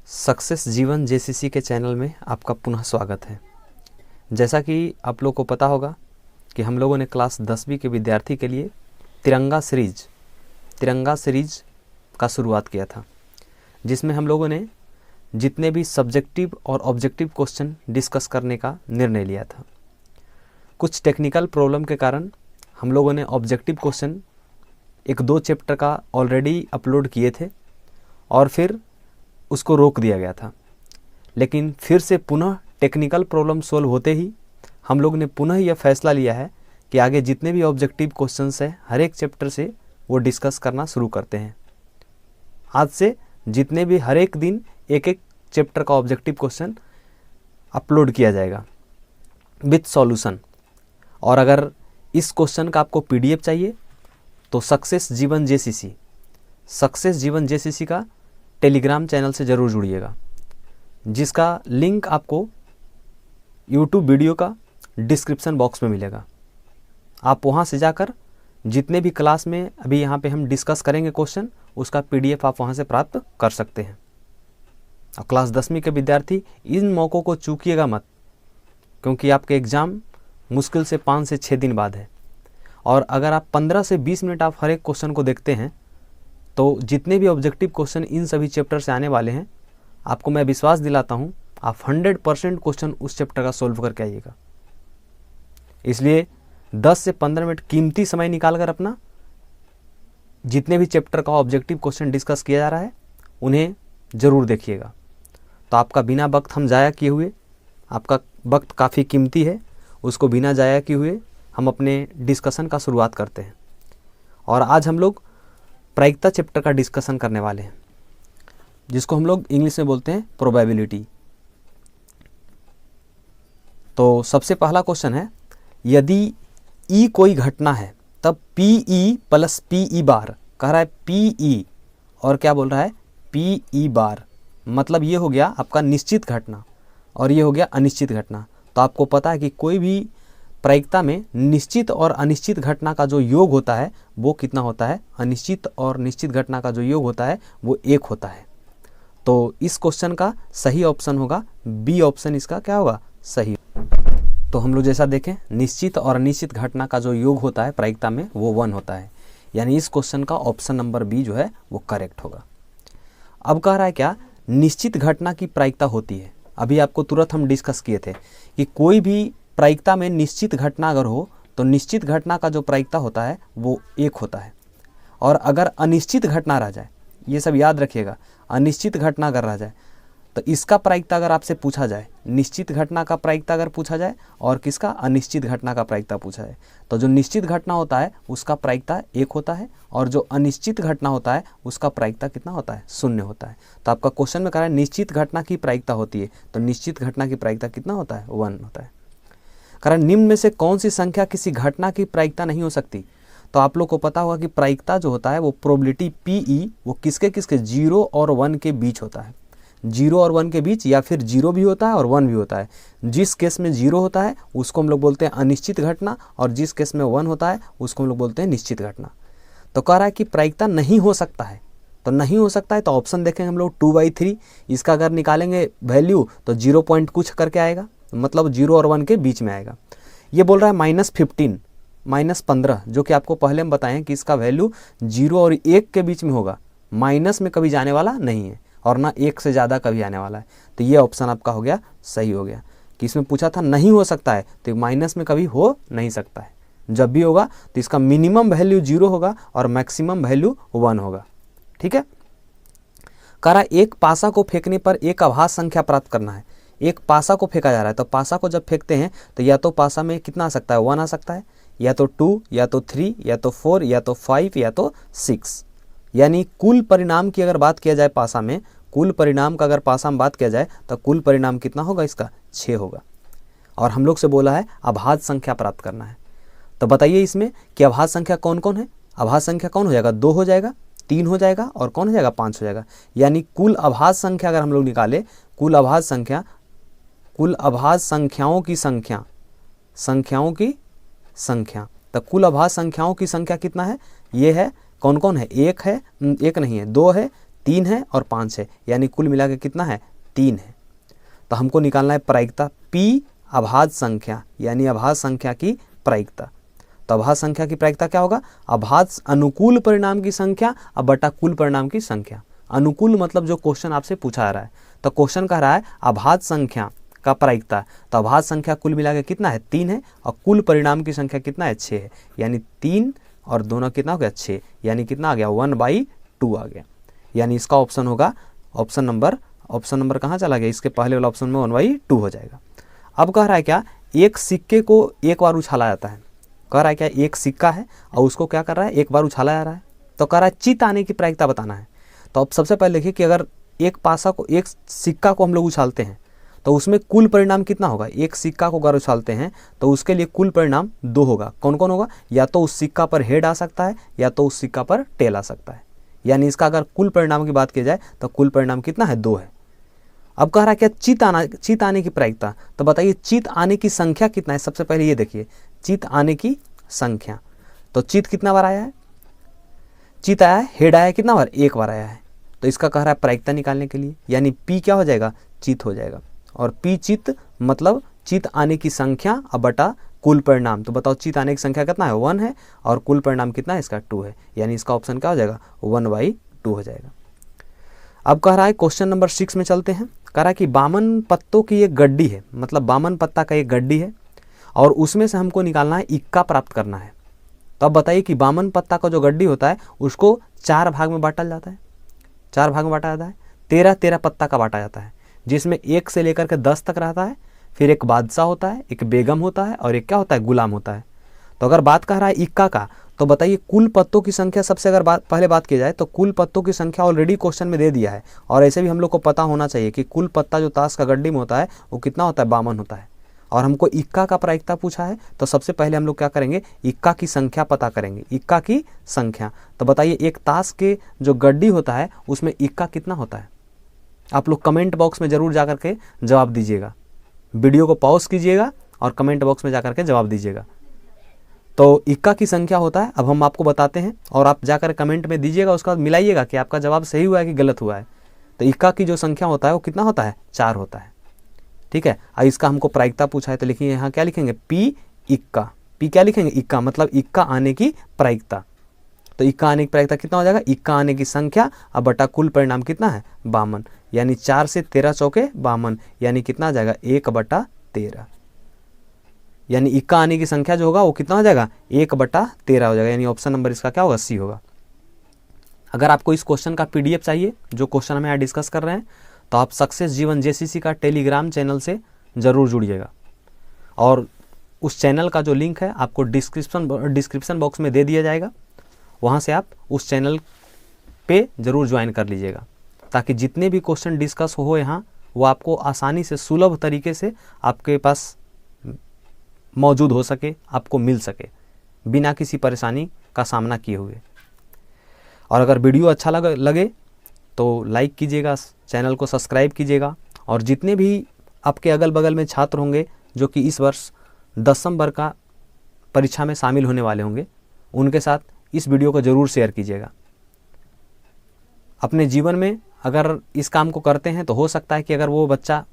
Success जीवन JCC के channel में आपका पुनः स्वागत है। जैसा कि आप लोग को पता होगा कि हम लोगों ने क्लास 10वीं के विद्यार्थी के लिए तिरंगा सीरीज का शुरुआत किया था, जिसमें हम लोगों ने जितने भी सब्जेक्टिव और ऑब्जेक्टिव क्वेश्चन डिस्कस करने का निर्णय लिया था। कुछ टेक्निकल प्रॉब्लम के कारण हम लोगों ने ऑब्जेक्टिव क्वेश्चन 1-2 चैप्टर का ऑलरेडी अपलोड किए थे और फिर उसको रोक दिया गया था। लेकिन फिर से पुनः टेक्निकल प्रॉब्लम सोल्व होते ही हम लोग ने पुनः यह फैसला लिया है कि आगे जितने भी ऑब्जेक्टिव क्वेश्चंस हैं हर एक चैप्टर से वो डिस्कस करना शुरू करते हैं। आज से जितने भी हर एक दिन एक एक चैप्टर का ऑब्जेक्टिव क्वेश्चन अपलोड किया जाएगा विथ सॉल्यूशन। और अगर इस क्वेश्चन का आपको पीडीएफ चाहिए तो सक्सेस जीवन जेसीसी का टेलीग्राम चैनल से ज़रूर जुड़िएगा, जिसका लिंक आपको यूट्यूब वीडियो का डिस्क्रिप्शन बॉक्स में मिलेगा। आप वहां से जाकर जितने भी क्लास में अभी यहाँ पे हम डिस्कस करेंगे क्वेश्चन, उसका पीडीएफ आप वहां से प्राप्त कर सकते हैं। और क्लास 10वीं के विद्यार्थी इन मौक़ों को चूकिएगा मत, क्योंकि आपके एग्ज़ाम मुश्किल से 5 से 6 दिन बाद है। और अगर आप 15 से 20 मिनट आप हर एक क्वेश्चन को देखते हैं तो जितने भी ऑब्जेक्टिव क्वेश्चन इन सभी चैप्टर से आने वाले हैं, आपको मैं विश्वास दिलाता हूं आप 100% क्वेश्चन उस चैप्टर का सोल्व करके आइएगा। इसलिए 10 से 15 मिनट कीमती समय निकालकर अपना जितने भी चैप्टर का ऑब्जेक्टिव क्वेश्चन डिस्कस किया जा रहा है उन्हें ज़रूर देखिएगा। तो आपका बिना वक्त हम ज़ाया किए हुए, आपका वक्त काफ़ी कीमती है, उसको बिना ज़ाया किए हुए हम अपने डिस्कशन का शुरुआत करते हैं। और आज हम लोग प्रायिकता चैप्टर का डिस्कशन करने वाले हैं, जिसको हम लोग इंग्लिश में बोलते हैं प्रोबेबिलिटी। तो सबसे पहला क्वेश्चन है, यदि ई कोई घटना है तब P E plus P E bar, कह रहा है पी ई और क्या बोल रहा है पी ई बार, मतलब ये हो गया आपका निश्चित घटना और ये हो गया अनिश्चित घटना। तो आपको पता है कि कोई भी प्रायिकता में निश्चित और अनिश्चित घटना का जो योग होता है वो कितना होता है, अनिश्चित और निश्चित घटना का जो योग होता है वो 1 होता है। तो इस क्वेश्चन का सही ऑप्शन होगा बी ऑप्शन, इसका क्या होगा सही। तो हम लोग जैसा देखें, निश्चित और अनिश्चित घटना का जो योग होता है प्रायिकता में वो 1 होता है, यानी इस क्वेश्चन का ऑप्शन नंबर बी जो है वो करेक्ट होगा। अब कह रहा है क्या, निश्चित घटना की प्रायिकता होती है। अभी आपको तुरंत हम डिस्कस किए थे कि कोई भी प्रायिकता में निश्चित घटना अगर हो तो निश्चित घटना का जो प्रायिकता होता है वो 1 होता है। और अगर अनिश्चित घटना रह जाए, ये सब याद रखिएगा, अनिश्चित घटना अगर रह जाए तो इसका प्रायिकता अगर आपसे पूछा जाए, निश्चित घटना का प्रायिकता अगर पूछा जाए और किसका अनिश्चित घटना का प्रायिकता पूछा जाए, तो जो निश्चित घटना होता है उसका प्रायिकता 1 होता है और जो अनिश्चित घटना होता है उसका प्रायिकता कितना होता है, 0 होता है। तो आपका क्वेश्चन में कह रहा है निश्चित घटना की प्रायिकता होती है, तो निश्चित घटना की प्रायिकता कितना होता है, 1 होता है। कारण निम्न में से कौन सी संख्या किसी घटना की प्रायिकता नहीं हो सकती। तो आप लोग को पता होगा कि प्रायिकता जो होता है वो प्रोबेबिलिटी पीई वो किसके 0 और 1 के बीच होता है। 0 और 1 के बीच, या फिर 0 भी होता है और 1 भी होता है। जिस केस में 0 होता है उसको हम लोग बोलते हैं अनिश्चित घटना और जिस केस में 1 होता है उसको हम लोग बोलते हैं निश्चित घटना। तो कह रहा है कि प्रायिकता नहीं हो सकता है, तो नहीं हो सकता है तो ऑप्शन देखेंगे हम लोग 2/3, इसका अगर निकालेंगे वैल्यू तो 0 पॉइंट कुछ करके आएगा, मतलब 0 और 1 के बीच में आएगा। ये बोल रहा है -15, जो कि आपको पहले हम बताएं कि इसका वैल्यू 0 और 1 के बीच में होगा, माइनस में कभी जाने वाला नहीं है और ना 1 से ज़्यादा कभी आने वाला है। तो ये ऑप्शन आपका हो गया सही हो गया कि इसमें पूछा था नहीं हो सकता है, तो माइनस में कभी हो नहीं सकता है। जब भी होगा तो इसका मिनिमम वैल्यू 0 होगा और मैक्सिमम वैल्यू 1 होगा। ठीक है। कह रहा है एक पासा को फेंकने पर एक अभाज्य संख्या प्राप्त करना है। एक पासा को फेंका जा रहा है, तो पासा को जब फेंकते हैं तो या तो पासा में कितना आ सकता है, 1 आ सकता है, या तो 2, या तो 3, या तो 4, या तो 5, या तो 6। यानी कुल परिणाम की अगर बात किया जाए पासा में, कुल परिणाम का अगर पासा में बात किया जाए तो कुल परिणाम कितना होगा, इसका 6 होगा। और हम लोग से बोला है अभाज्य संख्या प्राप्त करना है। तो बताइए इसमें कि अभाज्य संख्या कौन कौन है। अभाज्य संख्या कौन हो जाएगा, 2 हो जाएगा, 3 हो जाएगा और कौन हो जाएगा, 5 हो जाएगा। यानी कुल अभाज्य संख्या अगर हम लोग निकाले, कुल अभाज्य संख्याओं की संख्या, तो कुल अभाज्य संख्याओं की संख्या कितना है, ये है कौन कौन है, 1 है, 1 नहीं है, 2 है, 3 है और 5 है, यानी कुल मिला के कितना है 3 है। तो हमको निकालना है प्रायिकता P अभाज्य संख्या, यानी अभाज्य संख्या की प्रायिकता। तो अभाज्य संख्या की प्रायिकता क्या होगा, अभाज्य अनुकूल परिणाम की संख्या अब बटा कुल परिणाम की संख्या। अनुकूल मतलब जो क्वेश्चन आपसे पूछा जा रहा है, तो क्वेश्चन कह रहा है अभाज्य संख्या का प्रायिकता, तो अभाज्य संख्या कुल मिला के कितना है 3 है और कुल परिणाम की संख्या कितना है 6 है, यानी 3 और दोनों कितना हो गया 6, यानी कितना आ गया 1/2 आ गया। यानी इसका ऑप्शन होगा ऑप्शन नंबर कहाँ चला गया, इसके पहले वाला ऑप्शन में 1/2 हो जाएगा। अब कह रहा है क्या, एक सिक्के को एक बार उछाला जाता है। कह रहा है क्या, एक सिक्का है और उसको क्या कर रहा है, एक बार उछाला जा रहा है। तो कह रहा है चित आने की प्रायिकता बताना है। तो अब सबसे पहले देखिए कि अगर एक सिक्का को हम लोग उछालते हैं तो उसमें कुल परिणाम कितना होगा। एक सिक्का को अगर उछालते हैं तो उसके लिए कुल परिणाम 2 होगा। कौन कौन होगा, या तो उस सिक्का पर हेड आ सकता है या तो उस सिक्का पर टेल आ सकता है। यानी इसका अगर कुल परिणाम की बात की जाए तो कुल परिणाम कितना है 2 है। अब कह रहा है क्या, चित आने की प्रायिकता। तो बताइए चित आने की संख्या कितना है। सबसे पहले ये देखिए चित आने की संख्या, तो चित कितना बार आया है, चित आया है, हेड आया है कितना बार, एक बार आया है। तो इसका कह रहा है प्रायिकता निकालने के लिए, यानी P क्या हो जाएगा, चित हो जाएगा। और P चित मतलब चित आने की संख्या अब बटा कुल परिणाम। तो बताओ चित आने की संख्या कितना है 1 है और कुल परिणाम कितना है इसका 2 है, यानी इसका ऑप्शन क्या हो जाएगा 1/2 हो जाएगा। अब कह रहा है क्वेश्चन नंबर 6 में चलते हैं। कह रहा है कि बामन पत्तों की एक गड्डी है, मतलब बामन पत्ता का एक गड्डी है और उसमें से हमको निकालना है इक्का प्राप्त करना है। तो अब बताइए कि बामन पत्ता का जो गड्डी होता है उसको 4 भाग में बांटा जाता है, 4 भाग में बांटा जाता है। 13 पत्ता का बांटा जाता है, जिसमें 1 से लेकर के 10 तक रहता है। फिर एक बादशाह होता है, एक बेगम होता है और एक क्या होता है, गुलाम होता है। तो अगर बात कर रहा है इक्का का, तो बताइए कुल पत्तों की संख्या सबसे अगर पहले बात की जाए तो कुल पत्तों की संख्या ऑलरेडी क्वेश्चन में दे दिया है। और ऐसे भी हम लोग को पता होना चाहिए कि कुल पत्ता जो ताश का गड्डी में होता है वो कितना होता है, 52 होता है। और हमको इक्का का प्रायिकता पूछा है, तो सबसे पहले हम लोग क्या करेंगे, इक्का की संख्या पता करेंगे, इक्का की संख्या। तो बताइए एक ताश के जो गड्डी होता है उसमें इक्का कितना होता है। आप लोग कमेंट बॉक्स में ज़रूर जा करके जवाब दीजिएगा, वीडियो को पॉज कीजिएगा और कमेंट बॉक्स में जा करके जवाब दीजिएगा। तो इक्का की संख्या होता है, अब हम आपको बताते हैं और आप जाकर कमेंट में दीजिएगा, उसके बाद मिलाइएगा कि आपका जवाब सही हुआ है कि गलत हुआ है। तो इक्का की जो संख्या होता है वो कितना होता है, 4 होता है। ठीक है, अब इसका हमको प्रायिकता पूछा है, तो लिखिए यहाँ क्या लिखेंगे, P इक्का। P क्या लिखेंगे, इक्का, मतलब इक्का आने की प्रायिकता। तो इक्का आने की प्रायिकता कितना हो जाएगा, इक्का आने की संख्या अब बटा कुल परिणाम कितना है 52, यानी 4 से 13 चौके 52, यानी कितना आ जाएगा 1/13। यानी इक्का आने की संख्या जो होगा वो कितना हो जाएगा 1/13 हो जाएगा, यानी ऑप्शन नंबर इसका क्या होगा, C होगा। अगर आपको इस क्वेश्चन का PDF चाहिए, जो क्वेश्चन हम यहाँ डिस्कस कर रहे हैं, तो आप सक्सेस जीवन JCC का टेलीग्राम चैनल से ज़रूर जुड़िएगा। और उस चैनल का जो लिंक है आपको डिस्क्रिप्शन बॉक्स में दे दिया जाएगा, वहाँ से आप उस चैनल पे ज़रूर ज्वाइन कर लीजिएगा, ताकि जितने भी क्वेश्चन डिस्कस हो यहाँ वो आपको आसानी से सुलभ तरीके से आपके पास मौजूद हो सके, आपको मिल सके बिना किसी परेशानी का सामना किए हुए। और अगर वीडियो अच्छा लगे तो लाइक कीजिएगा, चैनल को सब्सक्राइब कीजिएगा। और जितने भी आपके अगल बगल में छात्र होंगे जो कि इस वर्ष 10वीं वर्ग का परीक्षा में शामिल होने वाले होंगे, उनके साथ इस वीडियो को ज़रूर शेयर कीजिएगा। अपने जीवन में अगर इस काम को करते हैं तो हो सकता है कि अगर वो बच्चा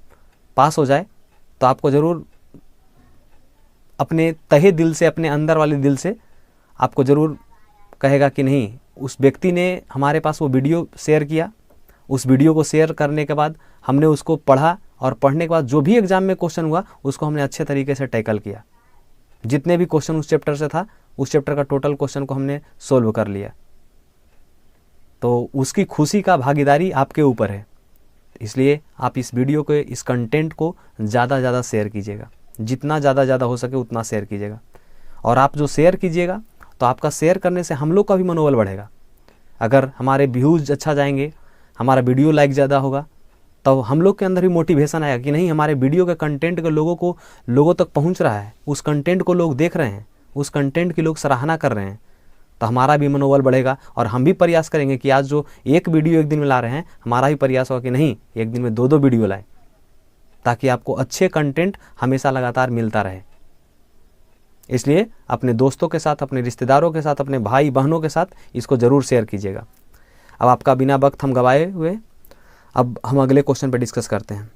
पास हो जाए तो आपको ज़रूर अपने तहे दिल से, अपने अंदर वाले दिल से आपको ज़रूर कहेगा कि नहीं, उस व्यक्ति ने हमारे पास वो वीडियो शेयर किया, उस वीडियो को शेयर करने के बाद हमने उसको पढ़ा और पढ़ने के बाद जो भी एग्ज़ाम में क्वेश्चन हुआ उसको हमने अच्छे तरीके से टैकल किया। जितने भी क्वेश्चन उस चैप्टर से था, उस चैप्टर का टोटल क्वेश्चन को हमने सोल्व कर लिया। तो उसकी खुशी का भागीदारी आपके ऊपर है। इसलिए आप इस वीडियो के, इस कंटेंट को ज़्यादा ज़्यादा शेयर कीजिएगा, जितना ज़्यादा हो सके उतना शेयर कीजिएगा। और आप जो शेयर कीजिएगा तो आपका शेयर करने से हम लोग का भी मनोबल बढ़ेगा। अगर हमारे व्यूज़ अच्छा जाएंगे, हमारा वीडियो लाइक ज़्यादा होगा, तो हम लोग के अंदर भी मोटिवेशन आएगा कि नहीं, हमारे वीडियो के कंटेंट के लोगों तक पहुंच रहा है, उस कंटेंट को लोग देख रहे हैं, उस कंटेंट की लोग सराहना कर रहे हैं, तो हमारा भी मनोबल बढ़ेगा। और हम भी प्रयास करेंगे कि आज जो एक वीडियो एक दिन में ला रहे हैं, हमारा भी प्रयास होगा कि नहीं, एक दिन में 2-2 वीडियो लाएं, ताकि आपको अच्छे कंटेंट हमेशा लगातार मिलता रहे। इसलिए अपने दोस्तों के साथ, अपने रिश्तेदारों के साथ, अपने भाई बहनों के साथ इसको ज़रूर शेयर कीजिएगा। अब आपका बिना वक्त हम गवाए हुए अब हम अगले क्वेश्चन पे डिस्कस करते हैं।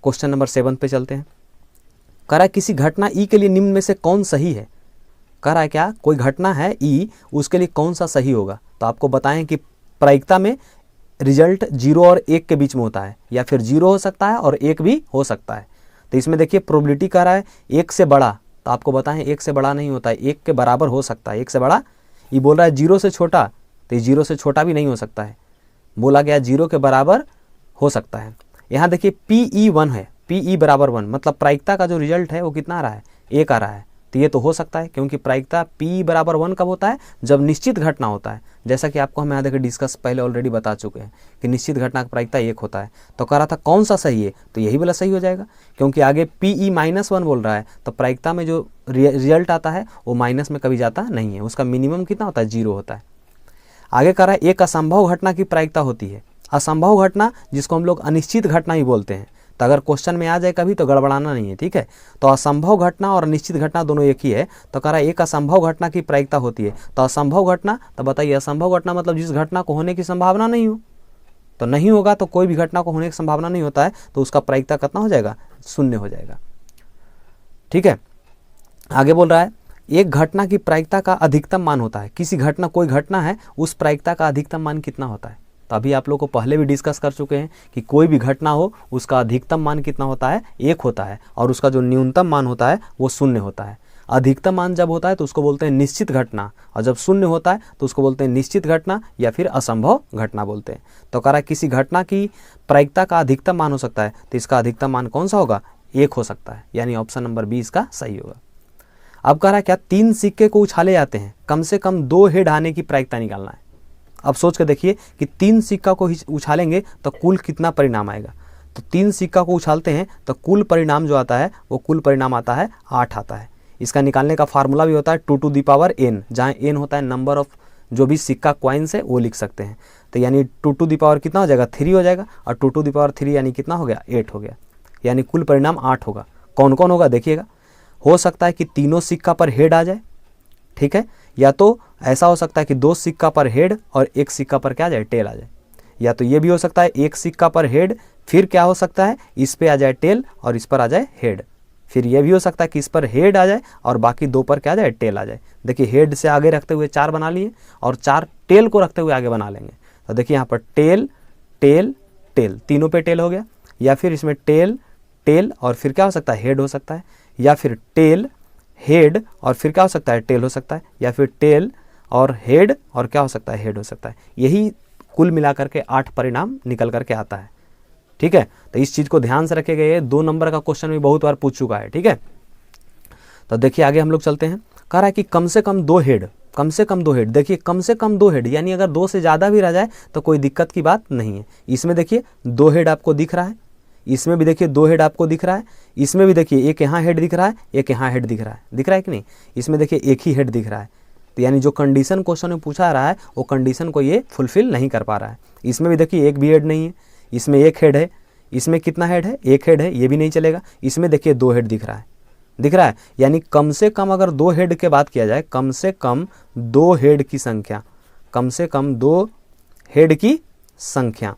क्वेश्चन नंबर 7 पे चलते हैं। कह रहा है किसी घटना ई के लिए निम्न में से कौन सही है। कह रहा है क्या, कोई घटना है ई, उसके लिए कौन सा सही होगा। तो आपको बताएं कि प्रायिकता में रिजल्ट 0 और 1 के बीच में होता है, या फिर 0 हो सकता है और 1 भी हो सकता है। तो इसमें देखिए प्रोबेबिलिटी कह रहा है 1 से बड़ा, तो आपको बताएं 1 से बड़ा नहीं होता है, 1 के बराबर हो सकता है। 1 से बड़ा, ये बोल रहा है 0 से छोटा, तो ये 0 से छोटा भी नहीं हो सकता है, बोला गया 0 के बराबर हो सकता है। यहाँ देखिए PE 1 है, PE बराबर 1, मतलब प्रायिकता का जो रिजल्ट है वो कितना आ रहा है, 1 आ रहा है। तो ये तो हो सकता है, क्योंकि प्रायिकता PE बराबर 1 कब होता है, जब निश्चित घटना होता है। जैसा कि आपको हम यहाँ देखिए डिस्कस पहले ऑलरेडी बता चुके हैं कि निश्चित घटना का प्रायिकता 1 होता है। तो कह रहा था कौन सा सही है, तो यही वाला सही हो जाएगा, क्योंकि आगे PE -1 बोल रहा है, तो प्रायिकता में जो रिजल्ट आता है वो माइनस में कभी जाता नहीं है, उसका मिनिमम कितना होता है, 0 होता है। आगे कह रहा है एक असंभव घटना की प्रायिकता होती है। असंभव घटना जिसको हम लोग अनिश्चित घटना ही बोलते हैं, तो अगर क्वेश्चन में आ जाए कभी तो गड़बड़ाना नहीं है, ठीक है। तो असंभव घटना और अनिश्चित घटना दोनों एक ही है। तो कह रहा है एक असंभव घटना की प्रायिकता होती है। तो असंभव घटना, तो बताइए असंभव घटना मतलब जिस घटना को होने की संभावना नहीं हो, तो नहीं होगा, तो कोई भी घटना को होने की संभावना नहीं होता है, तो उसका प्रायिकता कितना हो जाएगा, 0 हो जाएगा, ठीक है। आगे बोल रहा है एक घटना की प्रायिकता का अधिकतम मान होता है। किसी घटना, कोई घटना है, उस प्रायिकता का अधिकतम मान कितना होता है। तो अभी आप लोग को पहले भी डिस्कस कर चुके हैं कि कोई भी घटना हो उसका अधिकतम मान कितना होता है, 1 होता है, और उसका जो न्यूनतम मान होता है वो 0 होता है। अधिकतम मान जब होता है तो उसको बोलते हैं निश्चित घटना, और जब 0 होता है तो उसको बोलते हैं निश्चित घटना या फिर असंभव घटना बोलते हैं। तो कह रहा है किसी घटना की प्रायिकता का अधिकतम मान हो सकता है, तो इसका अधिकतम मान कौन सा होगा, 1 हो सकता है, यानी ऑप्शन नंबर 20 का सही होगा। अब कह रहा है क्या 3 सिक्के को उछाले जाते हैं, कम से कम 2 हेड आने की प्रायिकता निकालना है। अब सोच कर देखिए कि 3 सिक्का को उछालेंगे तो कुल कितना परिणाम आएगा। तो 3 सिक्का को उछालते हैं तो कुल परिणाम जो आता है वो कुल परिणाम आता है 8 आता है। इसका निकालने का फार्मूला भी होता है 2 to the power n, जहाँ n होता है नंबर ऑफ जो भी सिक्का कॉइन्स है वो लिख सकते हैं। तो यानी 2 to the power कितना हो जाएगा, 3 हो जाएगा, और 2 to the power 3 यानी कितना हो गया, 8 हो गया, यानी कुल परिणाम 8 होगा। कौन कौन होगा देखिएगा, हो सकता है कि तीनों सिक्का पर हेड आ जाए, ठीक है, या तो ऐसा हो सकता है कि 2 सिक्का पर हेड और 1 सिक्का पर क्या आ जाए, टेल आ जाए, या तो ये भी हो सकता है 1 सिक्का पर हेड, फिर क्या हो सकता है इस पे आ जाए टेल और इस पर आ जाए हेड, फिर ये भी हो सकता है कि इस पर हेड आ जाए और बाकी 2 पर क्या आ जाए, टेल आ जाए। देखिए हेड से आगे रखते हुए 4 बना लिए और 4 टेल को रखते हुए आगे बना लेंगे। तो देखिए यहाँ पर टेल टेल टेल, तीनों पे टेल हो गया, या फिर इसमें टेल टेल और फिर क्या हो सकता है, हेड हो सकता है, या फिर टेल हेड और फिर क्या हो सकता है, टेल हो सकता है, या फिर टेल और हेड और क्या हो सकता है, हेड हो सकता है। यही कुल मिलाकर के 8 परिणाम निकल करके आता है, ठीक है। तो इस चीज़ को ध्यान से रखिएगा, ये 2 नंबर का क्वेश्चन भी बहुत बार पूछ चुका है, ठीक है। तो देखिए आगे हम लोग चलते हैं। कह रहा है कि कम से कम 2 हेड, कम से कम 2 हेड, देखिए कम से कम 2 हेड, यानी अगर 2 से ज़्यादा भी रह जाए तो कोई दिक्कत की बात नहीं है। इसमें देखिए 2 हेड आपको दिख रहा है, इसमें भी देखिए 2 हेड आपको दिख रहा है, इसमें भी देखिए एक यहाँ हेड दिख रहा है, एक यहाँ हेड दिख रहा है, दिख रहा है कि नहीं, इसमें देखिए एक ही हेड दिख रहा है। तो यानी जो कंडीशन क्वेश्चन में पूछा रहा है वो कंडीशन को ये फुलफिल नहीं कर पा रहा है। इसमें भी देखिए एक भी हेड नहीं है, इसमें एक हेड है, इसमें कितना हेड है, एक हेड है, ये भी नहीं चलेगा। इसमें देखिए 2 हेड दिख रहा है, दिख रहा है, यानी कम से कम अगर 2 हेड के बात किया जाए, कम से कम 2 हेड की संख्या, कम से कम 2 हेड की संख्या,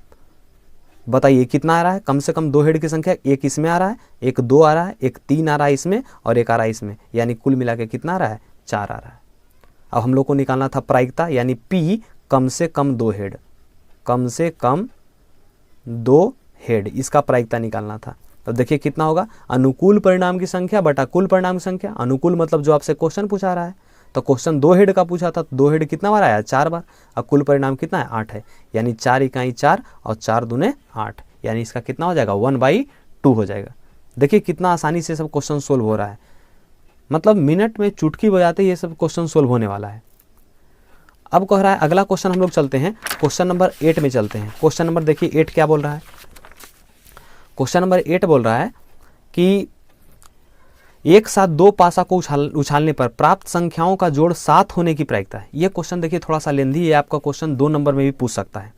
बताइए कितना आ रहा है, कम से कम 2 हेड की संख्या, एक इसमें आ रहा है, एक 2 आ रहा है, एक 3 आ रहा है इसमें और एक आ रहा है इसमें, यानी कुल मिला के कितना आ रहा है, 4 आ रहा है। अब हम लोग को निकालना था प्रायिकता, यानी P कम से कम 2 हेड, कम से कम 2 हेड, इसका प्रायिकता निकालना था। तो देखिए कितना होगा, अनुकूल परिणाम की संख्या बटा कुल परिणाम की संख्या। अनुकूल मतलब जो आपसे क्वेश्चन पूछा रहा है, तो क्वेश्चन 2 हेड का पूछा था, तो 2 हेड कितना बार आया, 4 बार, और कुल परिणाम कितना है, 8 है, यानी 4 इकाई 4 और 4 दूने 8, यानी इसका कितना हो जाएगा, 1/2 हो जाएगा। देखिए कितना आसानी से सब क्वेश्चन सोल्व हो रहा है, मतलब मिनट में चुटकी बजाते ये सब क्वेश्चन सोल्व होने वाला है। अब कह रहा है अगला क्वेश्चन हम लोग चलते हैं, क्वेश्चन नंबर 8 में चलते हैं। क्वेश्चन नंबर देखिए 8 क्या बोल रहा है, क्वेश्चन नंबर 8 बोल रहा है कि एक साथ 2 पासा को उछालने पर प्राप्त संख्याओं का जोड़ 7 होने की प्रायिकता है। यह क्वेश्चन देखिए थोड़ा सा लेंथी है, आपका क्वेश्चन 2 नंबर में भी पूछ सकता है,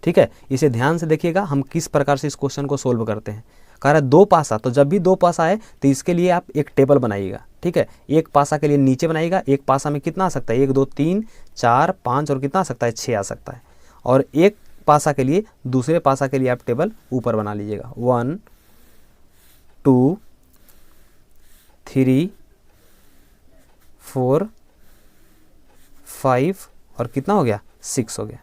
ठीक है। इसे ध्यान से देखिएगा हम किस प्रकार से इस क्वेश्चन को सोल्व करते हैं। कह रहा है 2 पासा, तो जब भी 2 पासा आए तो इसके लिए आप एक टेबल बनाइएगा, ठीक है। एक पासा के लिए नीचे बनाइएगा, एक पासा में कितना आ सकता है, 1 2 3 4 5 और कितना आ सकता है, 6 आ सकता है, और एक पासा के लिए, दूसरे पासा के लिए आप टेबल ऊपर बना लीजिएगा। 1 2 3 4 5 और कितना हो गया 6 हो गया।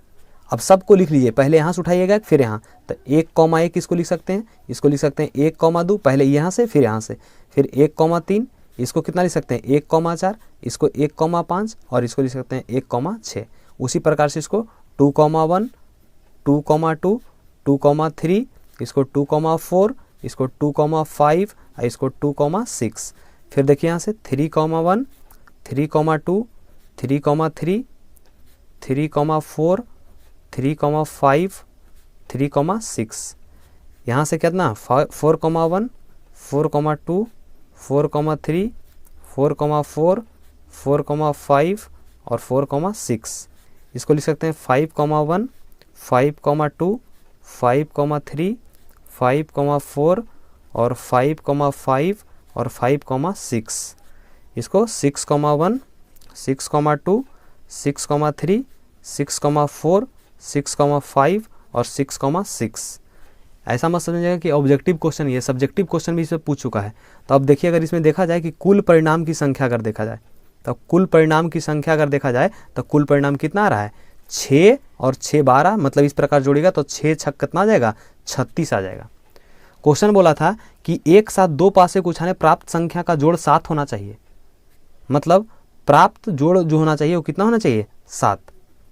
अब सबको लिख लीजिए, पहले यहाँ से उठाइएगा फिर यहाँ, तो 1,1 इसको लिख सकते हैं, इसको लिख सकते हैं 1,2, पहले यहाँ से फिर यहाँ से, फिर 1,3, इसको कितना लिख सकते हैं 1,4, इसको 1,5 और इसको लिख सकते हैं 1,6। उसी प्रकार से इसको 2,1, 2,2, 2,3, इसको 2,4, इसको 2,5 और इसको 2,6। फिर देखिए यहाँ से 3,1, 3,2, 3,3, 3,4, 3,5, 3,6। यहाँ से कितना 4,1, 4,2, 4,3, 4,4, 4,5 और 4,6। इसको लिख सकते हैं 5,1, 5,2, 5,3, 5,4 और 5,5 और 5,6। इसको 6,1, 6,2, 6,3, 6,4, 6,5 और 6,6। ऐसा मत समझिएगा कि ऑब्जेक्टिव क्वेश्चन, ये सब्जेक्टिव क्वेश्चन भी इसमें पूछ चुका है। तो अब देखिए, अगर इसमें देखा जाए कि कुल परिणाम की संख्या अगर देखा जाए, तो कुल परिणाम की संख्या अगर देखा जाए तो कुल परिणाम कितना आ रहा है 6 और 6 12, मतलब इस प्रकार जोड़ेगा तो 6 छक कितना आ जाएगा 36 आ जाएगा। क्वेश्चन बोला था कि एक साथ दो पासे को उठाने प्राप्त संख्या का जोड़ 7 होना चाहिए, मतलब प्राप्त जोड़ जो होना चाहिए वो कितना होना चाहिए 7।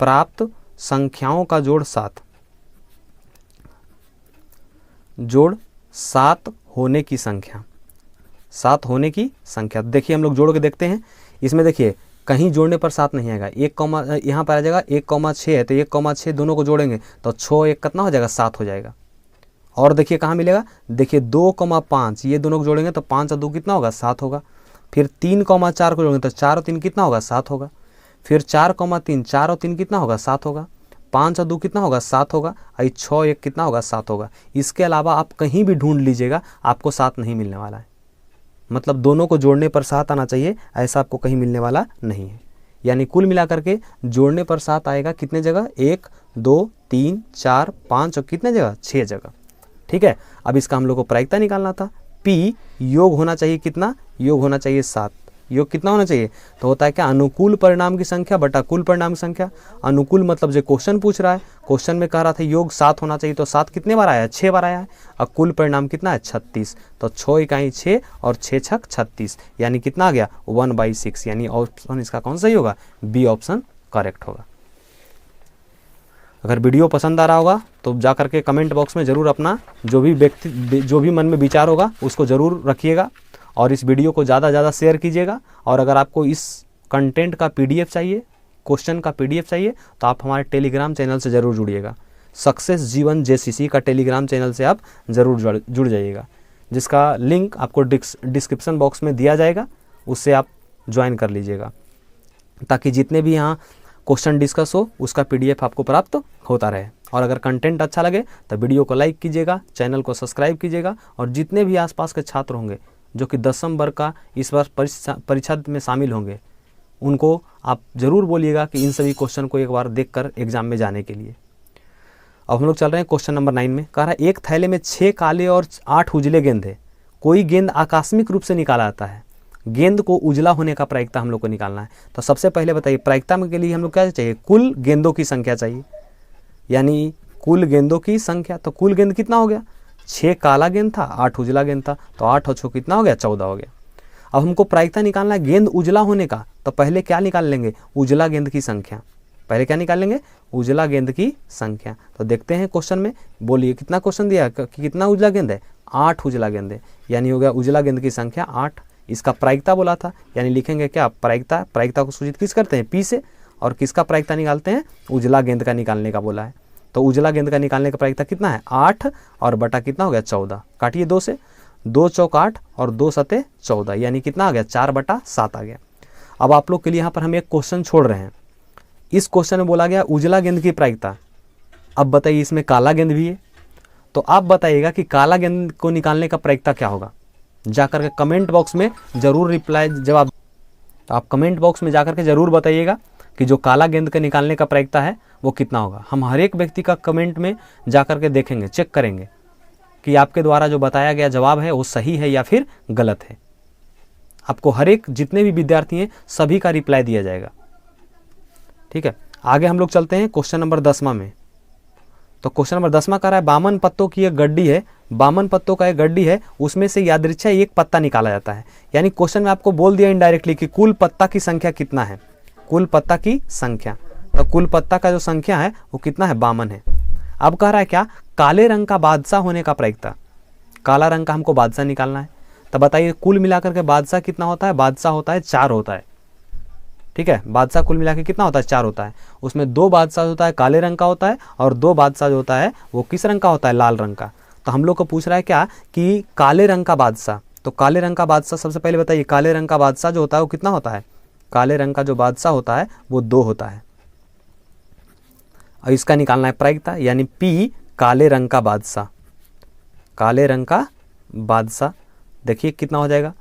प्राप्त संख्याओं का जोड़ 7, जोड़ 7 होने की संख्या, 7 होने की संख्या। देखिए हम लोग जोड़ के देखते हैं, इसमें देखिए कहीं जोड़ने पर 7 नहीं आएगा। यहाँ पर आ जाएगा 1,6 है तो 1,6 दोनों को जोड़ेंगे तो 6 1 कितना हो जाएगा 7 हो जाएगा। और देखिए कहाँ मिलेगा, देखिए 2,5 ये दोनों को जोड़ेंगे तो 5 और 2 कितना होगा 7 होगा। फिर 3,4 को जोड़ेंगे तो 4 और 3 कितना होगा 7 होगा। फिर 4,3 4 और 3 कितना होगा 7 होगा। 5 और 2 कितना होगा 7 होगा। और 6 1 कितना होगा 7 होगा। इसके अलावा आप कहीं भी ढूंढ लीजिएगा आपको 7 नहीं मिलने वाला है, मतलब दोनों को जोड़ने पर 7 आना चाहिए, ऐसा आपको कहीं मिलने वाला नहीं है। यानी कुल मिलाकर के जोड़ने पर 7 आएगा कितने जगह 1 2 3 4 5 और कितने जगह 6 जगह। ठीक है, अब इसका हम लोग को प्रायिकता निकालना था। P योग होना चाहिए कितना, योग होना चाहिए 7। योग कितना होना चाहिए, तो होता है क्या अनुकूल परिणाम की संख्या बटा कुल परिणाम की संख्या। अनुकूल मतलब जो क्वेश्चन पूछ रहा है, क्वेश्चन में कह रहा था योग 7 होना चाहिए, तो 7 कितने बार आया है 6 बार आया है। और कुल परिणाम कितना है 36, तो 6 इकाई 6 और 6 छक 36, यानी कितना आ गया 1/6। यानी ऑप्शन इसका कौन सही होगा, बी ऑप्शन करेक्ट होगा। अगर वीडियो पसंद आ रहा होगा तो जा करके कमेंट बॉक्स में ज़रूर अपना जो भी मन में विचार होगा उसको ज़रूर रखिएगा, और इस वीडियो को ज़्यादा से ज़्यादा शेयर कीजिएगा। और अगर आपको इस कंटेंट का PDF चाहिए, क्वेश्चन का PDF चाहिए, तो आप हमारे टेलीग्राम चैनल से ज़रूर जुड़िएगा। सक्सेस जीवन JCC का टेलीग्राम चैनल से आप ज़रूर जुड़ जाइएगा, जिसका लिंक आपको डिस्क्रिप्शन बॉक्स में दिया जाएगा, उससे आप ज्वाइन कर लीजिएगा, ताकि जितने भी यहाँ क्वेश्चन डिस्कस हो उसका PDF आपको प्राप्त होता रहे। और अगर कंटेंट अच्छा लगे तो वीडियो को लाइक कीजिएगा, चैनल को सब्सक्राइब कीजिएगा, और जितने भी आसपास के छात्र होंगे जो कि 10वीं वर्ग का इस बार परीक्षा में शामिल होंगे, उनको आप ज़रूर बोलिएगा कि इन सभी क्वेश्चन को एक बार देखकर एग्जाम में जाने के लिए। अब हम लोग चल रहे हैं क्वेश्चन नंबर 9 में। कह रहा है एक थैले में 6 काले और 8 उजले गेंद है, कोई गेंद आकस्मिक रूप से निकाला जाता है, गेंद को उजला होने का प्रायिकता हम लोग को निकालना है। तो सबसे पहले बताइए प्रायिकता के लिए हम लोग क्या चाहिए, कुल गेंदों की संख्या चाहिए, यानी कुल गेंदों की संख्या। तो कुल गेंद कितना हो गया, 6 काला गेंद था 8 उजला गेंद था, तो 8 और 6 कितना हो गया 14 हो गया। अब हमको प्रायिकता निकालना है गेंद उजला होने का, तो पहले क्या निकाल लेंगे उजला गेंद की संख्या। पहले क्या निकाल लेंगे उजला गेंद की संख्या। तो देखते हैं क्वेश्चन में, बोलिए कितना क्वेश्चन दिया कि कितना उजला गेंद है 8 उजला गेंद है, यानी हो गया उजला गेंद की संख्या 8। इसका प्रायिकता बोला था, यानी लिखेंगे क्या प्रायिकता को सूचित किस करते हैं P से, और किसका प्रायिकता निकालते हैं उजला गेंद का निकालने का बोला है। तो उजला गेंद का निकालने का प्रायिकता कितना है 8 और बटा कितना हो गया 14, काटिए 2 से, 2 चौक 8 और 2 सते 14, यानी कितना आ गया 4/7 आ गया। अब आप लोग के लिए यहाँ पर हम एक क्वेश्चन छोड़ रहे हैं। इस क्वेश्चन में बोला गया उजला गेंद की प्रायिकता। अब बताइए इसमें काला गेंद भी है, तो आप बताइएगा कि काला गेंद को निकालने का प्रायिकता क्या होगा। जाकर के कमेंट बॉक्स में ज़रूर रिप्लाई जवाब, तो आप कमेंट बॉक्स में जाकर के ज़रूर बताइएगा कि जो काला गेंद के निकालने का प्रायिकता है वो कितना होगा। हम हर एक व्यक्ति का कमेंट में जा कर के देखेंगे, चेक करेंगे कि आपके द्वारा जो बताया गया जवाब है वो सही है या फिर गलत है। आपको हर एक जितने भी विद्यार्थी हैं सभी का रिप्लाई दिया जाएगा। ठीक है, आगे हम लोग चलते हैं क्वेश्चन नंबर 10वां में। तो क्वेश्चन नंबर 10वां कह रहा है 52 पत्तों की एक गड्डी है, 52 पत्तों का एक गड्डी है, उसमें से यादृच्छा एक पत्ता निकाला जाता है। यानी क्वेश्चन में आपको बोल दिया इनडायरेक्टली कि कुल पत्ता की संख्या कितना है, कुल पत्ता की संख्या। तो कुल पत्ता का जो संख्या है वो कितना है, 52 है। अब कह रहा है क्या, काले रंग का बादशाह होने का प्रायिकता, काला रंग का हमको बादशाह निकालना है। तब बताइए कुल मिलाकर के बादशाह कितना होता है, बादशाह होता है 4 होता है। ठीक है, बादशाह कुल मिला के कितना होता है, 4 होता है। उसमें 2 बादशाह होता है काले रंग का होता है और 2 बादशाह जो होता है वो किस रंग का होता है, लाल रंग का। तो हम लोग को पूछ रहा है क्या कि काले रंग का बादशाह, तो काले रंग का बादशाह सबसे पहले बताइए काले रंग का बादशाह जो होता है वो कितना होता है, काले रंग का जो बादशाह होता है वो 2 होता है। और इसका निकालना है प्रायिकता, यानी P काले रंग का बादशाह, काले रंग का बादशाह। देखिए कितना हो जाएगा,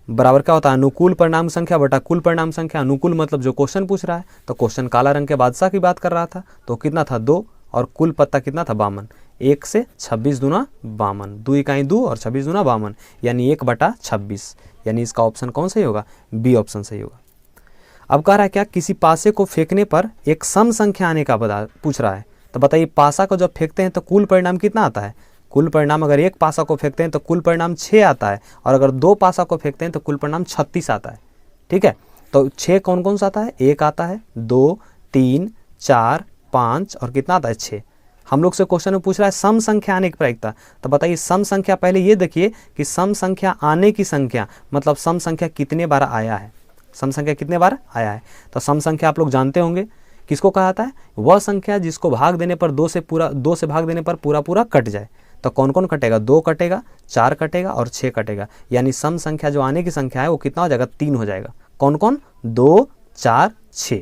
बराबर क्या होता है, अनुकूल परिणाम संख्या बटा कुल परिणाम संख्या। अनुकूल मतलब जो क्वेश्चन पूछ रहा है, तो क्वेश्चन काला रंग के बादशाह की बात कर रहा था, तो कितना था 2, और कुल पत्ता कितना था 52। 1 से 26 दूना 52, 2 इकाई 2 और 26 दूना 52, यानी 1/26। यानी इसका ऑप्शन कौन सही होगा, बी ऑप्शन सही होगा। अब कह रहा है क्या, किसी पासे को फेंकने पर एक सम संख्या आने का पूछ रहा है। तो बताइए पासा को जब फेंकते हैं तो कुल परिणाम कितना आता है, कुल परिणाम अगर 1 पासा को फेंकते हैं तो कुल परिणाम 6 आता है, और अगर 2 पासा को फेंकते हैं तो कुल परिणाम 36 आता है। ठीक है, तो 6 कौन कौन सा आता है, 1 आता है, 2, 3, 4, 5 और कितना आता है 6। हम लोग से क्वेश्चन में पूछ रहा है सम संख्या आने की प्रायिकता। तो बताइए सम संख्या, पहले ये देखिए कि सम संख्या आने की संख्या मतलब सम संख्या कितने बार आया है, सम संख्या कितने बार आया है। तो सम संख्या आप लोग जानते होंगे किसको कहा जाता है, वह संख्या जिसको भाग देने पर 2 से भाग देने पर पूरा पूरा कट जाए। तो कौन कौन कटेगा, 2 कटेगा, 4 कटेगा और 6 कटेगा। यानी सम संख्या जो आने की संख्या है वो कितना हो जाएगा, 3 हो जाएगा। कौन कौन, 2, 4, 6।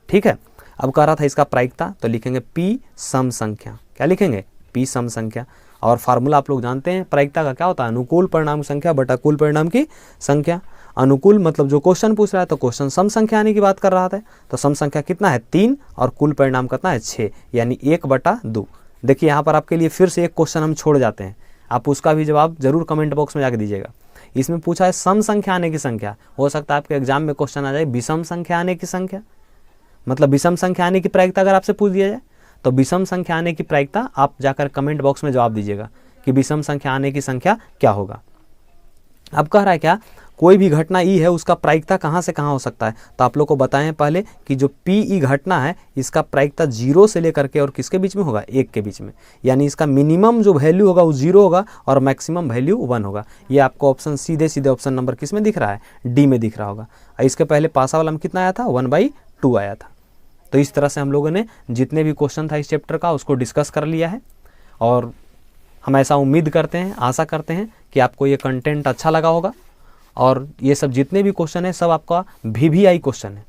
ठीक है, अब कह रहा था इसका प्रायिकता, तो लिखेंगे P सम संख्या। क्या लिखेंगे, P सम संख्या। और फार्मूला आप लोग जानते हैं प्रायिकता का क्या होता है, अनुकूल परिणाम संख्या बटा कुल परिणाम की संख्या। अनुकूल मतलब जो क्वेश्चन पूछ रहा है, तो क्वेश्चन सम संख्या आने की बात कर रहा था, तो सम संख्या कितना है 3 और कुल परिणाम कितना है 6, यानी 1/2। देखिए यहाँ पर आपके लिए फिर से एक क्वेश्चन हम छोड़ जाते हैं, आप उसका भी जवाब जरूर कमेंट बॉक्स में जाकर दीजिएगा। इसमें पूछा है सम संख्या आने की संख्या, हो सकता है आपके एग्जाम में क्वेश्चन आ जाए विषम संख्या आने की संख्या, मतलब विषम संख्या आने की प्रायिकता अगर आपसे पूछ दिया जाए तो विषम संख्या आने की प्रायिकता आप जाकर कमेंट बॉक्स में जवाब दीजिएगा कि विषम संख्या आने की संख्या क्या होगा। अब कह रहा है क्या, कोई भी घटना ई है उसका प्रायिकता कहाँ से कहाँ हो सकता है। तो आप लोग को बताएं पहले कि जो PE घटना है इसका प्रायिकता 0 से लेकर के और किसके बीच में होगा, 1 के बीच में। यानी इसका मिनिमम जो वैल्यू होगा वो 0 होगा और मैक्सिमम वैल्यू 1 होगा। ये आपको ऑप्शन सीधे ऑप्शन नंबर किस में दिख रहा है, डी में दिख रहा होगा। इसके पहले पासा वाला में कितना आया था, 1/2 आया था। तो इस तरह से हम लोगों ने जितने भी क्वेश्चन था इस चैप्टर का उसको डिस्कस कर लिया है, और हम ऐसा उम्मीद करते हैं, आशा करते हैं कि आपको ये कंटेंट अच्छा लगा होगा। और ये सब जितने भी क्वेश्चन है सब आपका VVI क्वेश्चन है।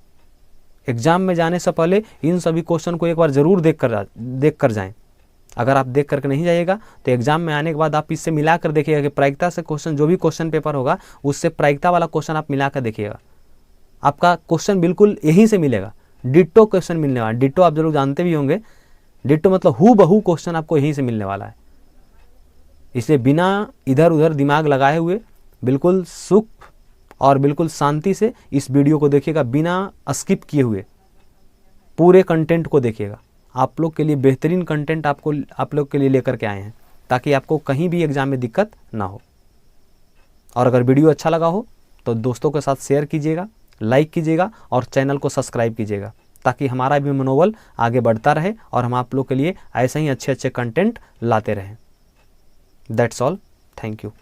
एग्जाम में जाने से पहले इन सभी क्वेश्चन को एक बार ज़रूर देख कर जाएं। अगर आप देख करके नहीं जाइएगा तो एग्जाम में आने के बाद आप इससे मिला कर देखिएगा कि प्रायिकता से क्वेश्चन, जो भी क्वेश्चन पेपर होगा उससे प्रायिकता वाला क्वेश्चन आप मिला कर देखिएगा, आपका क्वेश्चन बिल्कुल यहीं से मिलेगा, डिट्टो क्वेश्चन मिलने वाला। डिट्टो आप जरूर जानते भी होंगे, डिट्टो मतलब हूबहू क्वेश्चन आपको यहीं से मिलने वाला है। इसलिए बिना इधर उधर दिमाग लगाए हुए बिल्कुल सुख और बिल्कुल शांति से इस वीडियो को देखिएगा, बिना स्किप किए हुए पूरे कंटेंट को देखिएगा। आप लोग के लिए बेहतरीन कंटेंट आप लोग के लिए लेकर के आए हैं, ताकि आपको कहीं भी एग्जाम में दिक्कत ना हो। और अगर वीडियो अच्छा लगा हो तो दोस्तों के साथ शेयर कीजिएगा, लाइक कीजिएगा और चैनल को सब्सक्राइब कीजिएगा, ताकि हमारा भी मनोबल आगे बढ़ता रहे और हम आप लोग के लिए ऐसे ही अच्छे कंटेंट लाते रहें। That's all, thank you.